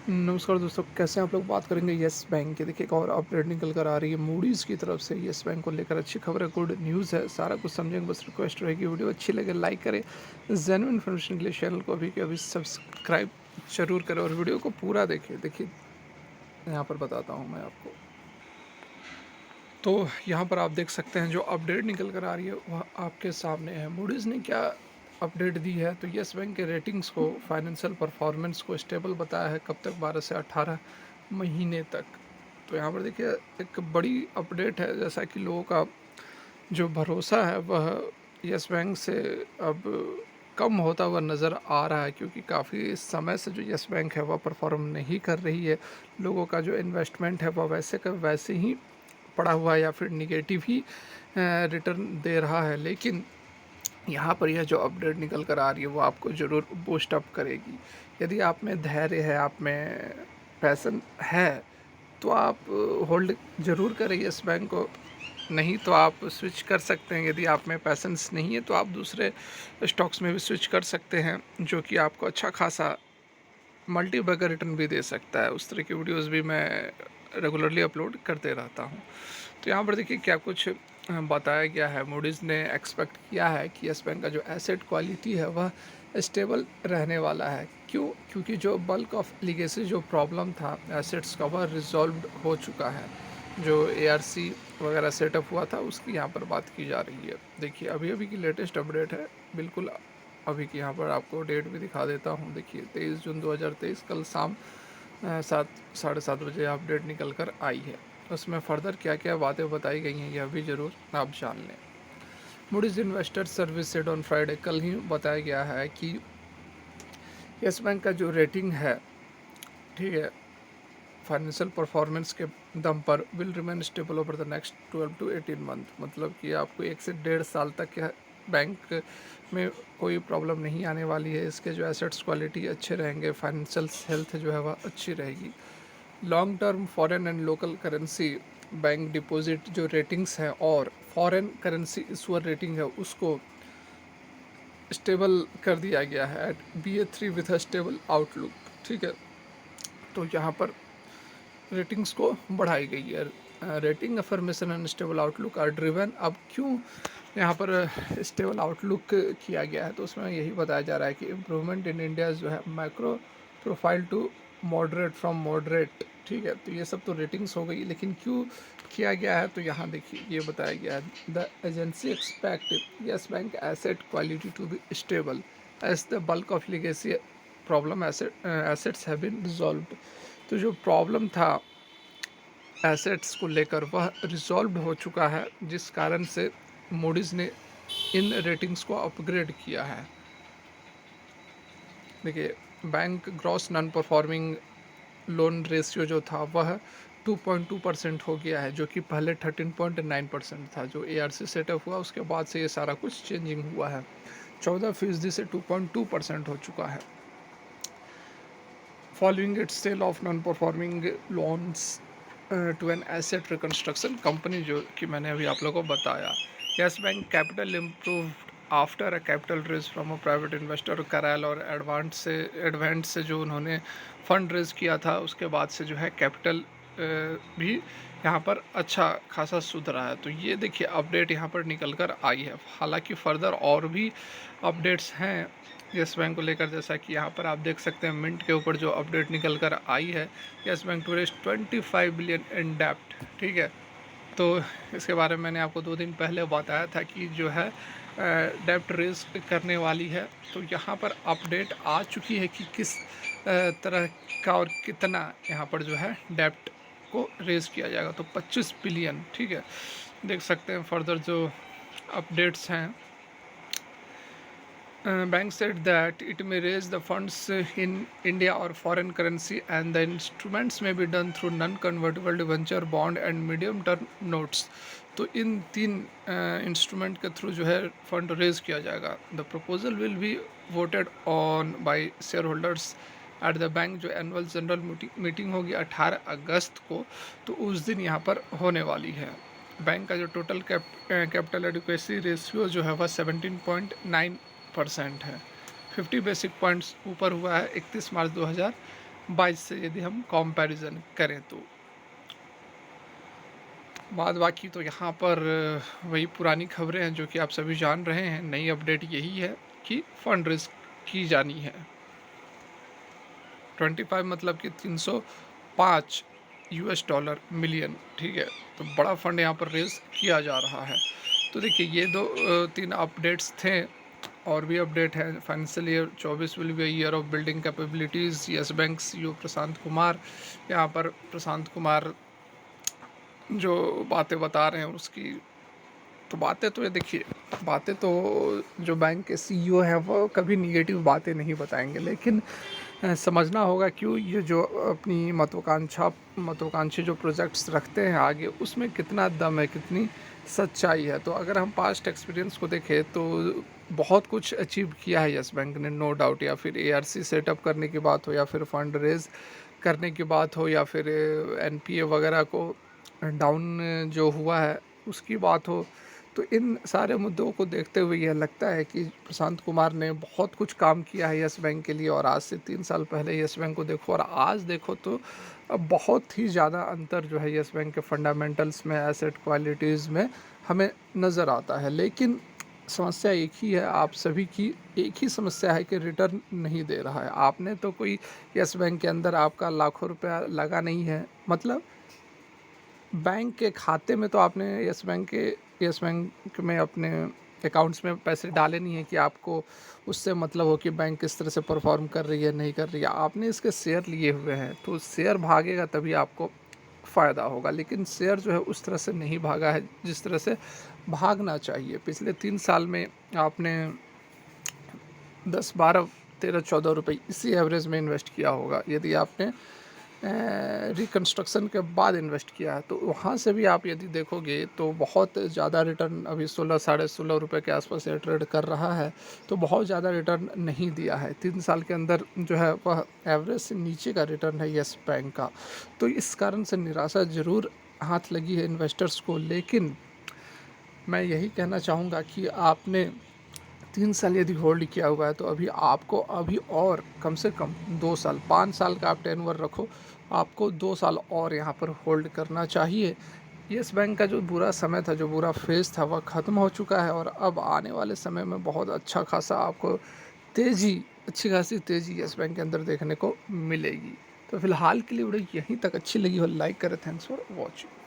नमस्कार दोस्तों, कैसे हैं आप लोग। बात करेंगे येस बैंक की। देखिए, एक और अपडेट निकल कर आ रही है मूडीज़ की तरफ से। येस बैंक को लेकर अच्छी खबर है, गुड न्यूज़ है। सारा कुछ समझेंगे, बस रिक्वेस्ट रहेगी वीडियो अच्छी लगे लाइक करें। जेन्युइन इन्फॉर्मेशन के लिए चैनल को अभी के अभी सब्सक्राइब जरूर करें और वीडियो को पूरा देखें। देखिए, यहाँ पर बताता हूँ मैं आपको। तो यहाँ पर आप देख सकते हैं जो अपडेट निकल कर आ रही है वह आपके सामने है। मूडीज़ ने क्या अपडेट दी है, तो येस बैंक के रेटिंग्स को, फाइनेंशियल परफॉर्मेंस को स्टेबल बताया है। कब तक? 12 से 18 महीने तक। तो यहाँ पर देखिए, एक बड़ी अपडेट है। जैसा कि लोगों का जो भरोसा है वह येस बैंक से अब कम होता हुआ नज़र आ रहा है, क्योंकि काफ़ी समय से जो येस बैंक है वह परफॉर्म नहीं कर रही है। लोगों का जो इन्वेस्टमेंट है वह वैसे का वैसे ही पड़ा हुआ है या फिर निगेटिव ही रिटर्न दे रहा है। लेकिन यहाँ पर यह जो अपडेट निकल कर आ रही है वो आपको ज़रूर बूस्ट अप करेगी। यदि आप में धैर्य है, आप में पैशन है, तो आप होल्ड ज़रूर करें इस बैंक को। नहीं तो आप स्विच कर सकते हैं। यदि आप में पैसेंस नहीं है तो आप दूसरे स्टॉक्स में भी स्विच कर सकते हैं, जो कि आपको अच्छा खासा मल्टीबैगर रिटर्न भी दे सकता है। उस तरह की वीडियोस भी मैं रेगुलरली अपलोड करते रहता हूँ। तो यहाँ पर देखिए क्या कुछ बताया गया है। मूडीज़ ने एक्सपेक्ट किया है कि येस बैंक का जो एसेट क्वालिटी है वह स्टेबल रहने वाला है। क्यों? क्योंकि जो बल्क ऑफ लीगेसी जो प्रॉब्लम था एसेट्स का, वह रिजॉल्व हो चुका है। जो एआरसी वगैरह सेटअप हुआ था उसकी यहाँ पर बात की जा रही है। देखिए, अभी अभी की लेटेस्ट अपडेट है, बिल्कुल अभी की। यहाँ पर आपको डेट भी दिखा देता हूँ। देखिए, 23 जून 2023 कल शाम 7 साढ़े 7 बजे अपडेट निकल कर आई है। उसमें फर्दर क्या क्या बातें बताई गई हैं यह भी ज़रूर आप जान लें। Moody's investor service said on Friday, कल ही बताया गया है कि येस बैंक का जो रेटिंग है, ठीक है, फाइनेंशियल परफॉर्मेंस के दम पर will remain stable over the next 12 to 18 month. मतलब कि आपको 1 से 1.5 साल तक बैंक में कोई प्रॉब्लम नहीं आने वाली है। इसके जो एसेट्स क्वालिटी अच्छे रहेंगे, फाइनेंशियल हेल्थ जो है वह अच्छी रहेगी। Long term foreign and local currency bank deposit जो रेटिंग्स हैं और फॉरेन करेंसी इशूअर रेटिंग है उसको स्टेबल कर दिया गया है at BA3 with a stable outlook. ठीक है, तो यहाँ पर रेटिंग्स को बढ़ाई गई है। Rating affirmation and stable outlook are driven. अब क्यों यहाँ पर स्टेबल आउटलुक किया गया है, तो उसमें यही बताया जा रहा है कि इम्प्रूवमेंट इन इंडिया जो है micro profile to moderate from moderate. ठीक है, तो ये सब तो रेटिंग्स हो गई, लेकिन क्यों किया गया है, तो यहाँ देखिए ये बताया गया है। The agency expect Yes Bank asset quality to be stable as the bulk of legacy problem assets have been resolved. तो जो प्रॉब्लम था एसेट्स को लेकर वह रिजॉल्व हो चुका है, जिस कारण से मूडीज़ ने इन रेटिंग्स को अपग्रेड किया है। देखिए, bank gross non performing loan ratio जो था वह 2.2% हो गया है, जो कि पहले 13.9% था। जो ARC सेटअप हुआ उसके बाद से ये सारा कुछ चेंजिंग हुआ है। 14% से 2.2% हो चुका है। Following its sale of non performing loans to an asset reconstruction company, जो कि मैंने अभी आप लोगों को बताया। Yes Bank capital improve after a capital raise from a private investor Carlyle और एडवांस से जो उन्होंने फंड रेज किया था उसके बाद से जो है कैपिटल भी यहाँ पर अच्छा खासा सुधरा है। तो ये देखिए अपडेट यहाँ पर निकल कर आई है। हालांकि फर्दर और भी अपडेट्स हैं येस बैंक को लेकर, जैसा कि यहाँ पर आप देख सकते हैं मिंट के ऊपर जो अपडेट निकल कर आई है। Yes Bank to raise 25 billion in डेप्ट। ठीक है, तो इसके बारे में मैंने आपको 2 दिन पहले बताया था कि जो है डेप्ट रेज करने वाली है। तो यहाँ पर अपडेट आ चुकी है कि किस तरह का और कितना यहाँ पर जो है डेप्ट को रेज किया जाएगा। तो 25 बिलियन। ठीक है, देख सकते हैं फर्दर जो अपडेट्स हैं। Bank said that it may raise the funds in India or foreign currency, and the instruments may be done through non-convertible debenture, bond and medium-term notes. तो इन 3 इंस्ट्रूमेंट के थ्रू जो है फंड रेज किया जाएगा। The proposal will be voted on by shareholders at the bank. जो annual general meeting होगी 18 अगस्त को, तो उस दिन यहाँ पर होने वाली है। बैंक का जो टोटल कैपिटल एडिक्वेसी रेशियो जो है वह 17.9% है। 50 बेसिक पॉइंट्स ऊपर हुआ है 31 मार्च 22 से यदि हम कंपैरिजन करें तो। बाद बाकी तो यहाँ पर वही पुरानी खबरें हैं जो कि आप सभी जान रहे हैं। नई अपडेट यही है कि फंड रेज़ की जानी है। 25 मतलब कि 305 यूएस डॉलर मिलियन, ठीक है? तो बड़ा फंड यहाँ पर रेज़ किया जा रहा है। तो देखिए ये 3 अपडेट्स थे और भी अपडेट है। Financial year 24 will be a year of building capabilities, Yes Bank CEO Prashant Kumar. यहाँ पर प्रशांत कुमार जो बातें बता रहे हैं उसकी तो बातें तो ये देखिए, बातें तो जो बैंक के सीईओ हैं वो कभी निगेटिव बातें नहीं बताएंगे, लेकिन समझना होगा क्यों ये जो अपनी महत्वाकांक्षी जो प्रोजेक्ट्स रखते हैं आगे, उसमें कितना दम है, कितनी सच्चाई है। तो अगर हम पास्ट एक्सपीरियंस को देखें तो बहुत कुछ अचीव किया है यस बैंक ने, नो डाउट। या फिर एआरसी सेटअप करने की बात हो, या फिर फंड रेज करने की बात हो, या फिर एनपीए वगैरह को डाउन जो हुआ है उसकी बात हो, तो इन सारे मुद्दों को देखते हुए यह लगता है कि प्रशांत कुमार ने बहुत कुछ काम किया है यस बैंक के लिए। और आज से 3 साल पहले यस बैंक को देखो और आज देखो तो अब बहुत ही ज़्यादा अंतर जो है यस बैंक के फंडामेंटल्स में, एसेट क्वालिटीज़ में हमें नज़र आता है। लेकिन समस्या एक ही है, आप सभी की एक ही समस्या है कि रिटर्न नहीं दे रहा है। आपने तो कोई यस बैंक के अंदर आपका लाखों रुपया लगा नहीं है, मतलब बैंक के खाते में तो आपने यस बैंक में अपने अकाउंट्स में पैसे डाले नहीं हैं कि आपको उससे मतलब हो कि बैंक किस तरह से परफॉर्म कर रही है, नहीं कर रही है। आपने इसके शेयर लिए हुए हैं, तो शेयर भागेगा तभी आपको फ़ायदा होगा। लेकिन शेयर जो है उस तरह से नहीं भागा है जिस तरह से भागना चाहिए। पिछले 3 साल में आपने 10, 12, 13, 14 रुपये इसी एवरेज में इन्वेस्ट किया होगा। यदि आपने रिकन्स्ट्रक्शन के बाद इन्वेस्ट किया है तो वहाँ से भी आप यदि देखोगे तो बहुत ज़्यादा रिटर्न अभी 16, साढ़े 16 रुपये के आसपास ये ट्रेड कर रहा है। तो बहुत ज़्यादा रिटर्न नहीं दिया है 3 साल के अंदर, जो है वह एवरेज से नीचे का रिटर्न है येस बैंक का। तो इस कारण से निराशा ज़रूर हाथ लगी है इन्वेस्टर्स को। लेकिन मैं यही कहना चाहूँगा कि आपने 3 साल यदि होल्ड किया हुआ है तो अभी आपको अभी और कम से कम 2 साल, 5 साल का आप टेन्योर रखो, आपको 2 साल और यहाँ पर होल्ड करना चाहिए। येस बैंक का जो बुरा समय था, जो बुरा फेज़ था, वह ख़त्म हो चुका है और अब आने वाले समय में बहुत अच्छा खासा आपको अच्छी खासी तेज़ी येस बैंक के अंदर देखने को मिलेगी। तो फिलहाल के लिए वीडियो यहीं तक। अच्छी लगी हो लाइक करें। Thanks for watching.